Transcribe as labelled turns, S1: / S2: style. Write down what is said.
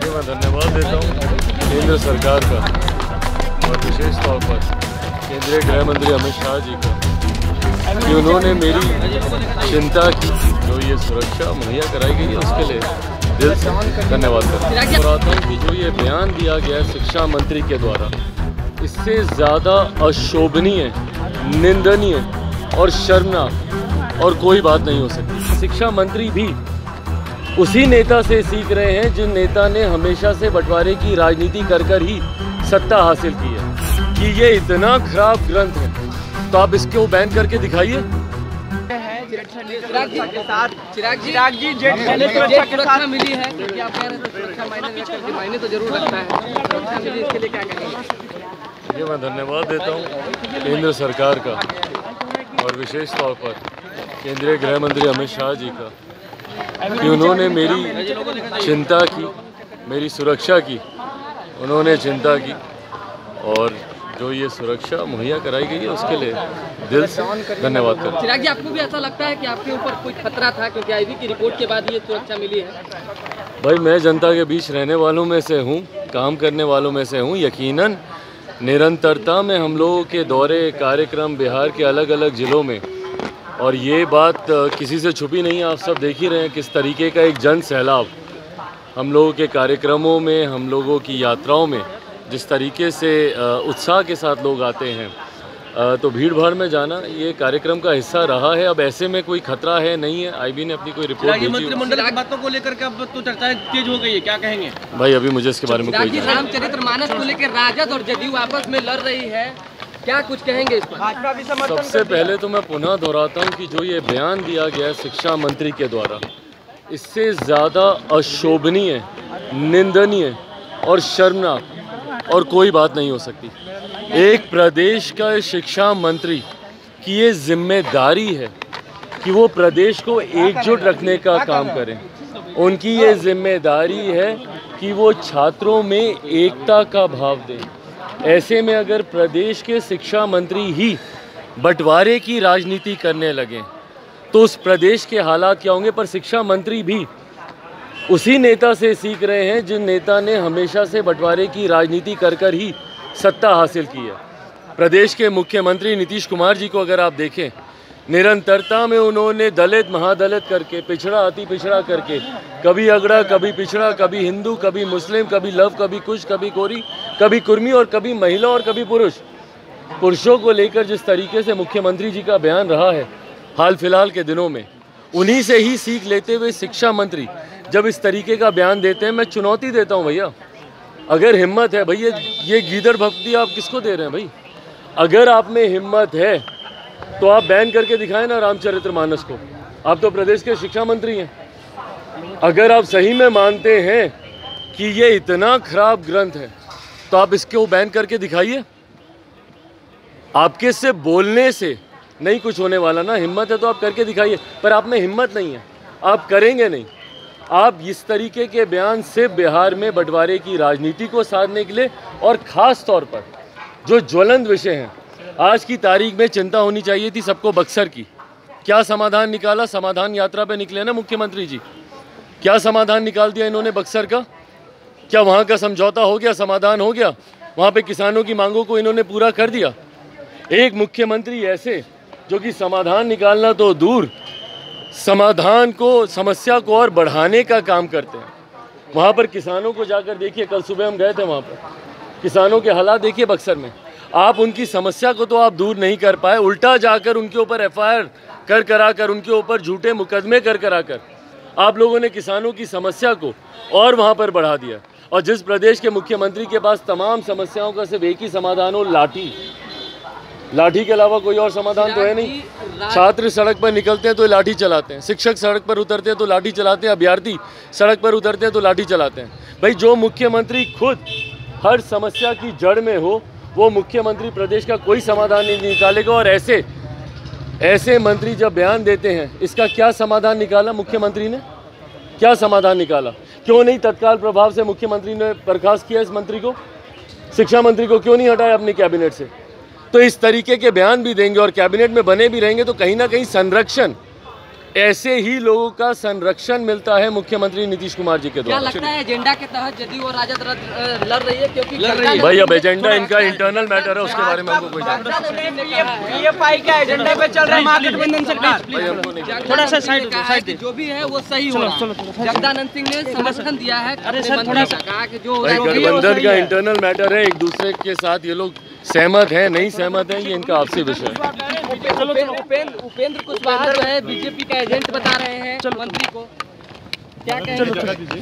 S1: देखिए, मैं धन्यवाद देता हूँ केंद्र सरकार का और विशेष तौर पर केंद्रीय गृह मंत्री अमित शाह जी का कि उन्होंने मेरी चिंता की, जो ये सुरक्षा मुहैया कराई गई है उसके लिए दिल से धन्यवाद करता हूँ कि जो ये बयान दिया गया है शिक्षा मंत्री के द्वारा, इससे ज़्यादा अशोभनीय, निंदनीय और शर्मनाक और कोई बात नहीं हो सकती। शिक्षा मंत्री भी उसी नेता से सीख रहे हैं जिन नेता ने हमेशा से बंटवारे की राजनीति कर ही सत्ता हासिल की है। कि ये इतना खराब ग्रंथ है तो आप इसको बैन करके दिखाइए।
S2: चिराग जी सुरक्षा मिली है, क्योंकि आप कह रहे हैं सुरक्षा मायने तो जरूर रखता है, सुरक्षा मिली, इसके लिए क्या कहेंगे?
S1: ये मैं धन्यवाद देता हूँ केंद्र सरकार का और विशेष तौर पर केंद्रीय गृह मंत्री अमित शाह जी का कि उन्होंने मेरी चिंता की, मेरी सुरक्षा की, उन्होंने चिंता की और जो ये सुरक्षा मुहैया कराई गई है उसके लिए दिल से धन्यवाद करता हूं।
S2: चिराग जी, आपको भी ऐसा लगता है कि आपके ऊपर कोई खतरा था, क्योंकि आईबी की रिपोर्ट के बाद ये सुरक्षा मिली है?
S1: भाई, मैं जनता के बीच रहने वालों में से हूँ, काम करने वालों में से हूँ। यकीनन निरंतरता में हम लोगों के दौरे, कार्यक्रम बिहार के अलग अलग ज़िलों में, और ये बात किसी से छुपी नहीं है, आप सब देख ही रहे हैं किस तरीके का एक जन सैलाब हम लोगों के कार्यक्रमों में, हम लोगों की यात्राओं में जिस तरीके से उत्साह के साथ लोग आते हैं, तो भीड़ भाड़ में जाना ये कार्यक्रम का हिस्सा रहा है। अब ऐसे में कोई खतरा है नहीं है। आईबी ने अपनी कोई रिपोर्ट भेजी।
S3: मंत्रिमंडल की बातों को लेकर के अब तो चर्चाएं तेज हो गई है, क्या कहेंगे?
S1: भाई, अभी मुझे इसके बारे में कोई
S2: रामचरितमानस को लेकर राजद और जदयू आपस में लड़ रही है, क्या कुछ कहेंगे इस पर?
S1: सबसे पहले तो मैं पुनः दोहराता हूँ कि जो ये बयान दिया गया है शिक्षा मंत्री के द्वारा, इससे ज़्यादा अशोभनीय, निंदनीय और शर्मनाक और कोई बात नहीं हो सकती। एक प्रदेश का शिक्षा मंत्री की ये जिम्मेदारी है कि वो प्रदेश को एकजुट रखने का काम करें। उनकी ये जिम्मेदारी है कि वो छात्रों में एकता का भाव दें। ऐसे में अगर प्रदेश के शिक्षा मंत्री ही बंटवारे की राजनीति करने लगें तो उस प्रदेश के हालात क्या होंगे। पर शिक्षा मंत्री भी उसी नेता से सीख रहे हैं जिन नेता ने हमेशा से बंटवारे की राजनीति कर ही सत्ता हासिल की है। प्रदेश के मुख्यमंत्री नीतीश कुमार जी को अगर आप देखें, निरंतरता में उन्होंने दलित महादलित करके, पिछड़ा अति पिछड़ा करके, कभी अगड़ा, कभी पिछड़ा, कभी हिंदू, कभी मुस्लिम, कभी लव, कभी कुश, कभी कोरी, कभी कुर्मी और कभी महिला और कभी पुरुष। पुरुषों को लेकर जिस तरीके से मुख्यमंत्री जी का बयान रहा है हाल फिलहाल के दिनों में, उन्हीं से ही सीख लेते हुए शिक्षा मंत्री जब इस तरीके का बयान देते हैं, मैं चुनौती देता हूं भैया, अगर हिम्मत है भैया, ये गीदड़ भक्ति आप किसको दे रहे हैं भाई? अगर आप में हिम्मत है तो आप बैन करके दिखाएं ना रामचरितमानस को। आप तो प्रदेश के शिक्षा मंत्री हैं। अगर आप सही में मानते हैं कि ये इतना खराब ग्रंथ है तो आप इसको बैन करके दिखाइए। आपके से बोलने से नहीं कुछ होने वाला ना, हिम्मत है तो आप करके दिखाइए। पर आप में हिम्मत नहीं है, आप करेंगे नहीं। आप इस तरीके के बयान से बिहार में बंटवारे की राजनीति को साधने के लिए, और ख़ास तौर पर जो ज्वलंत विषय हैं, आज की तारीख में चिंता होनी चाहिए थी सबको बक्सर की। क्या समाधान निकाला? समाधान यात्रा पे निकले ना मुख्यमंत्री जी, क्या समाधान निकाल दिया इन्होंने बक्सर का? क्या वहाँ का समझौता हो गया, समाधान हो गया? वहाँ पे किसानों की मांगों को इन्होंने पूरा कर दिया? एक मुख्यमंत्री ऐसे जो कि समाधान निकालना तो दूर, समाधान को, समस्या को और बढ़ाने का काम करते हैं। वहाँ पर किसानों को जाकर देखिए, कल सुबह हम गए थे वहाँ पर, किसानों के हालात देखिए बक्सर में। आप उनकी समस्या को तो आप दूर नहीं कर पाए, उल्टा जाकर उनके ऊपर एफआईआर कराकर, उनके ऊपर झूठे मुकदमे कराकर आप लोगों ने किसानों की समस्या को और वहाँ पर बढ़ा दिया। और जिस प्रदेश के मुख्यमंत्री के पास तमाम समस्याओं का सिर्फ एक ही समाधान हो, लाठी के अलावा कोई और समाधान तो है नहीं। छात्र सड़क पर निकलते हैं तो लाठी चलाते हैं, शिक्षक सड़क पर उतरते हैं तो लाठी चलाते हैं, अभ्यर्थी सड़क पर उतरते हैं तो लाठी चलाते हैं। भाई, जो मुख्यमंत्री खुद हर समस्या की जड़ में हो, वो मुख्यमंत्री प्रदेश का कोई समाधान नहीं निकालेगा। और ऐसे मंत्री जब बयान देते हैं, इसका क्या समाधान निकाला मुख्यमंत्री ने? क्या समाधान निकाला? क्यों नहीं तत्काल प्रभाव से मुख्यमंत्री ने बर्खास्त किया इस मंत्री को? शिक्षा मंत्री को क्यों नहीं हटाया अपनी कैबिनेट से? तो इस तरीके के बयान भी देंगे और कैबिनेट में बने भी रहेंगे तो कहीं ना कहीं संरक्षण ऐसे ही लोगों का संरक्षण मिलता है मुख्यमंत्री नीतीश कुमार जी के
S2: क्या
S1: द्वारा।
S2: लगता है एजेंडा के तहत जदयू और राजद लड़ रही है? क्योंकि
S1: भाई अब एजेंडा इनका इंटरनल मैटर है, उसके बारे में हमको कोई जानकारी
S3: पीएफआई का एजेंडा पे चल रहा है महागठबंधन सरकार।
S2: थोड़ा सा साइड जो भी है वो सही हो रहा है। जगदानंद सिंह ने समर्थन दिया है, कहा कि जो
S1: गठबंधन का इंटरनल मैटर है, एक दूसरे के साथ ये लोग सहमत हैं नहीं सहमत हैं, ये इनका आपसी विषय है।
S2: उपेंद्र कुशवाहा जो है बीजेपी का एजेंट बता रहे हैं मंत्री को, क्या कहेंगे?